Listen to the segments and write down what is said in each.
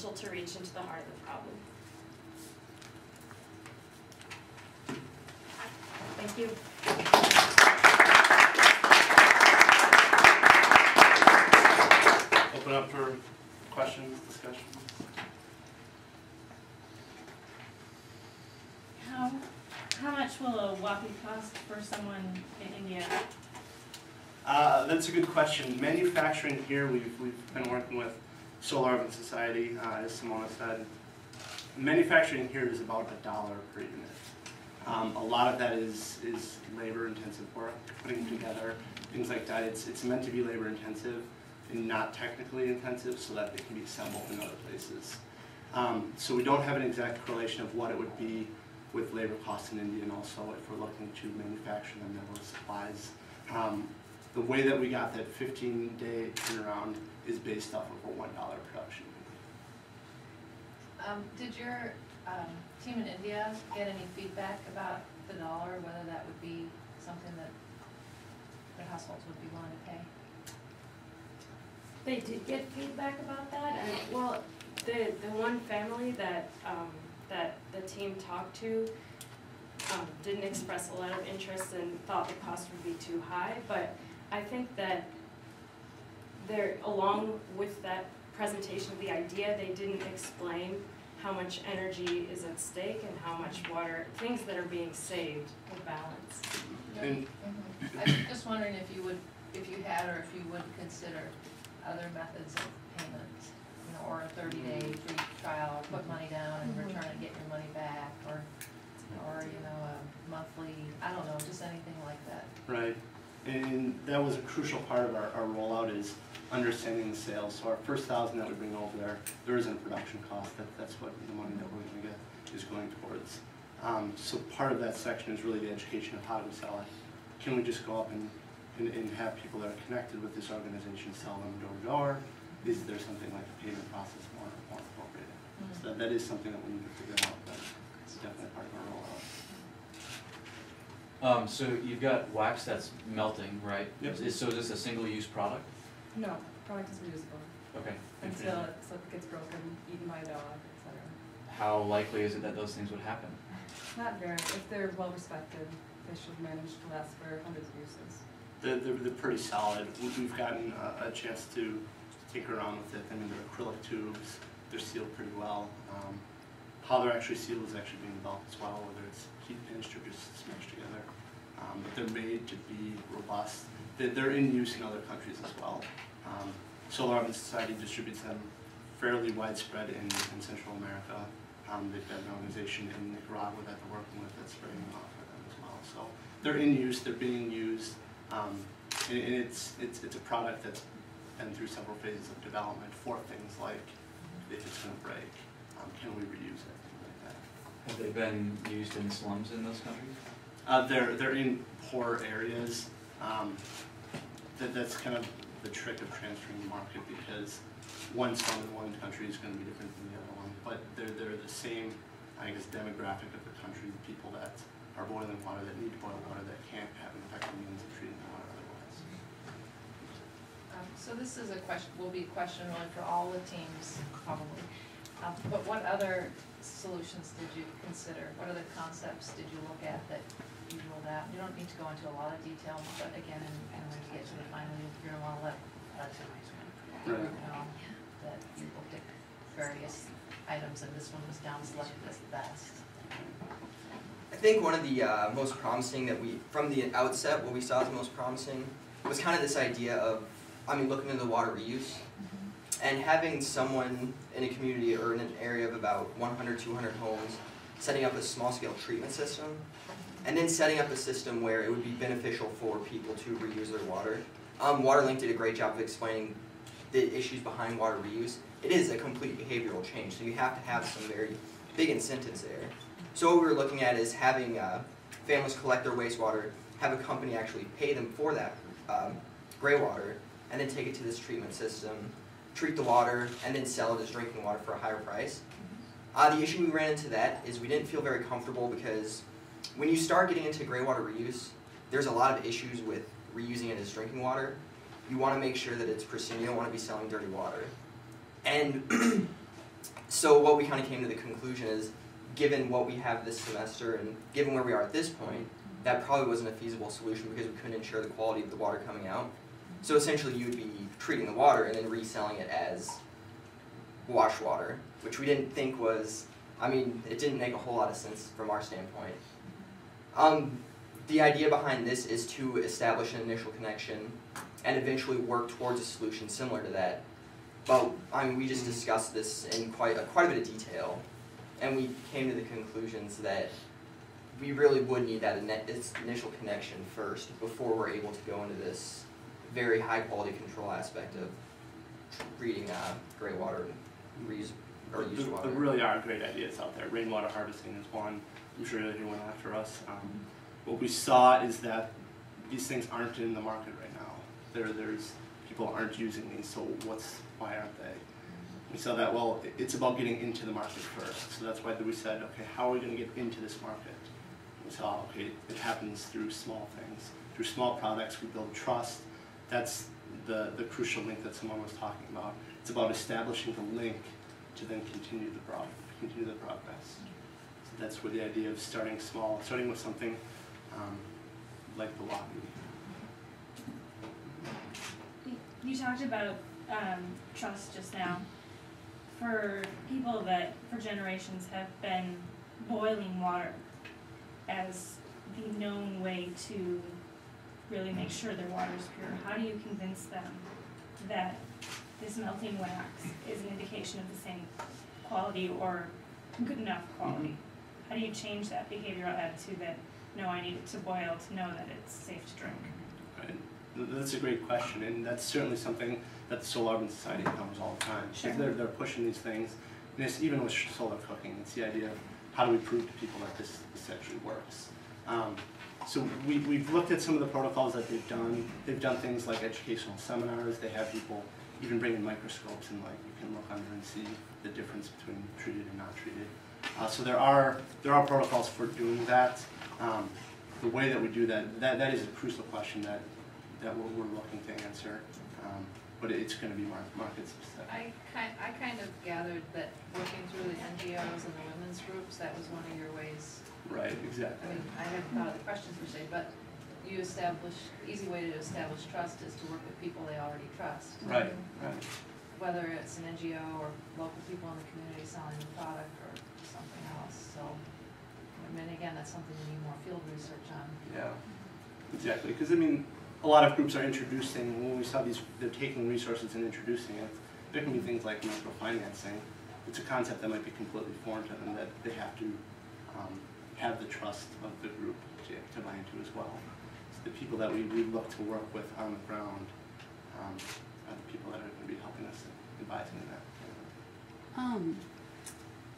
potential to reach into the heart of the problem. Thank you. Open up for questions, discussion. How much will a WOFM cost for someone in India? That's a good question. Manufacturing here, we've been working with Solar Urban Society, as Simona said. Manufacturing here is about $1 per unit. A lot of that is labor-intensive work, putting together things like that. It's meant to be labor-intensive and not technically intensive, so that it can be assembled in other places. So we don't have an exact correlation of what it would be with labor costs in India, and also if we're looking to manufacture them, there were supplies. The way that we got that 15-day turnaround is based off of a $1 production. Did your team in India get any feedback about the dollar, whether that would be something that households would be willing to pay? They did get feedback about that, and well, the one family that that the team talked to didn't express a lot of interest and thought the cost would be too high, but I think that along with that presentation of the idea, they didn't explain how much energy is at stake and how much water, things that are being saved will balance. I'm just wondering if you had or if you would consider other methods of payment, or a 30-day free trial, or put money down and return and get your money back, or a monthly, I don't know, just anything like that. Right, and that was a crucial part of our rollout, is understanding the sales. So our first 1,000 that we bring over there isn't a production cost. That's what the money that we're going to get is going towards. So part of that section is really the education of how to sell it. Can we just go up and have people that are connected with this organization sell them door to door? Is there something like a payment process more appropriate? So that is something that we need to figure out, but it's definitely part of our rollout. So you've got wax that's melting, right? Yep. So is this a single-use product? No, product is reusable. Okay. Until it gets broken, eaten by a dog, etc. How likely is it that those things would happen? Not very. If they're well respected, they should manage to last for hundreds of uses. They're pretty solid. We've gotten a chance to tinker around with it. I mean, they're acrylic tubes. They're sealed pretty well. How they're actually sealed is actually being developed as well, whether it's heat pinched or just smashed together. But they're made to be robust. They're in use in other countries as well. Solar Urban Society distributes them fairly widespread in Central America. They've got an organization in Nicaragua that they're working with that's spraying them off for them as well. So they're in use, they're being used, and it's a product that's been through several phases of development for things like if it's going to break, can we reuse it, things like that. Have they been used in slums in those countries? They're in poor areas. That's kind of the trick of transferring the market, because one slum in one country is going to be different than the other one, but they're the same, I guess, demographic of the country, the people that are boiling water, that need to boil water, that can't have an effective means of treating the water otherwise. So this is will be a question really for all the teams, probably. But what other solutions did you consider? What other concepts did you look at that you rolled out? You don't need to go into a lot of detail, but again, when we get to the final, you're going to want to let the group know that you looked at various items and this one was down selected as the best. I think one of the most promising from the outset, what we saw as most promising was kind of this idea of, looking into the water reuse and having someone in a community or in an area of about 100, 200 homes setting up a small-scale treatment system, and then setting up a system where it would be beneficial for people to reuse their water. WaterLink did a great job of explaining the issues behind water reuse. It is a complete behavioral change, so you have to have some very big incentives there. So what we were looking at is having families collect their wastewater, have a company actually pay them for that gray water, and then take it to this treatment system, treat the water, and then sell it as drinking water for a higher price. The issue we ran into that is we didn't feel very comfortable, because when you start getting into gray water reuse, there's a lot of issues with reusing it as drinking water. You want to make sure that it's pristine. You don't want to be selling dirty water. And So what we kind of came to the conclusion is, given what we have this semester and given where we are at this point, that probably wasn't a feasible solution because we couldn't ensure the quality of the water coming out. So essentially you would be treating the water and then reselling it as wash water, which we didn't think was, I mean, it didn't make a whole lot of sense from our standpoint. The idea behind this is to establish an initial connection and eventually work towards a solution similar to that. But I mean, we just discussed this in quite a bit of detail, and we came to the conclusions that we really would need that initial connection first before we're able to go into this very high quality control aspect of treating gray water and reuse or used water. There really are great ideas out there. Rainwater harvesting is one. I'm sure you'll hear one after us. What we saw is that these things aren't in the market right now. There's people aren't using these, so why aren't they? We saw that, well, it's about getting into the market first. So that's why we said, okay, how are we going to get into this market? We saw, okay, it happens through small things. Through small products, we build trust. That's the crucial link that someone was talking about. It's about establishing the link to then continue the progress. So that's where the idea of starting small, starting with something like the lobby. You talked about trust just now. For people that for generations have been boiling water as the known way to really make sure their water is pure, how do you convince them that this melting wax is an indication of the same quality or good enough quality? How do you change that behavioral attitude that, no, I need it to boil to know that it's safe to drink? Right. That's a great question, and that's certainly something that the Solar Urban Society encounters all the time. Sure. They're pushing these things, and it's, even with solar cooking, it's the idea of how do we prove to people that this actually works. So we've looked at some of the protocols that they've done. They've done things like educational seminars. They have people even bring in microscopes and like you can look under and see the difference between treated and not treated. So there are protocols for doing that. The way that we do that is a crucial question that we're looking to answer, but it's going to be market specific. I kind of gathered that working through the NGOs and the women's groups, that was one of your ways. Right, I exactly. mean, I hadn't thought of the questions per se, but you easy way to establish trust is to work with people they already trust. Right, right. Whether it's an NGO or local people in the community selling the product or something else. So, I mean, again, that's something we need more field research on. Yeah, exactly. Because I mean, a lot of groups are introducing. When we saw these, they're taking resources and introducing it. There can be things like microfinancing. It's a concept that might be completely foreign to them that they have to have the trust of the group to buy into as well. So the people that we look to work with on the ground are the people that are going to be helping us advising in that.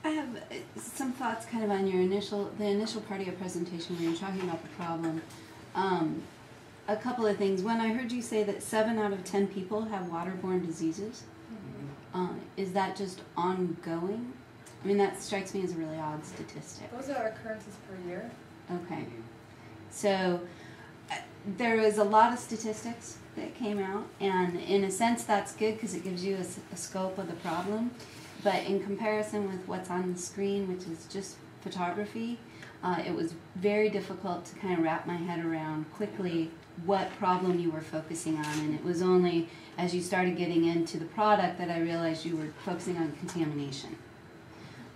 I have some thoughts kind of on your the initial part of your presentation where you're talking about the problem. A couple of things. When I heard you say that 7 out of 10 people have waterborne diseases, is that just ongoing? I mean, that strikes me as a really odd statistic. Those are occurrences per year. Okay. So there was a lot of statistics that came out, and in a sense that's good because it gives you a scope of the problem. But in comparison with what's on the screen, which is just photography, it was very difficult to kind of wrap my head around quickly what problem you were focusing on. And it was only as you started getting into the product that I realized you were focusing on contamination.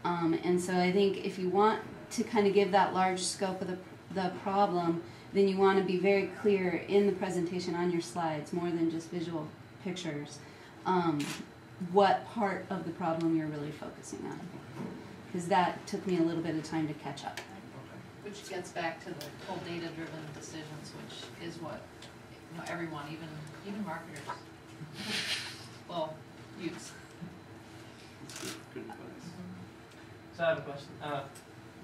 And so I think if you want to kind of give that large scope of the problem, then you want to be very clear in the presentation on your slides, more than just visual pictures, what part of the problem you're really focusing on. Because that took me a little bit of time to catch up. Which gets back to the whole data-driven decisions, which is what everyone, even marketers, well, use. Good advice. So I have a question.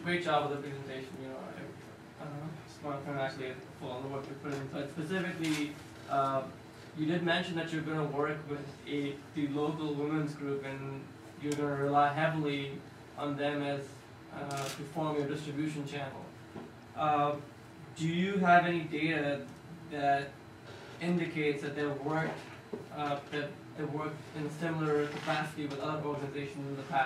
Great job with the presentation. Smart can actually full on the work you put into it. Specifically, you did mention that you're going to work with the local women's group, and you're going to rely heavily on them as to form your distribution channel. Do you have any data that indicates that they've worked in a similar capacity with other organizations in the past?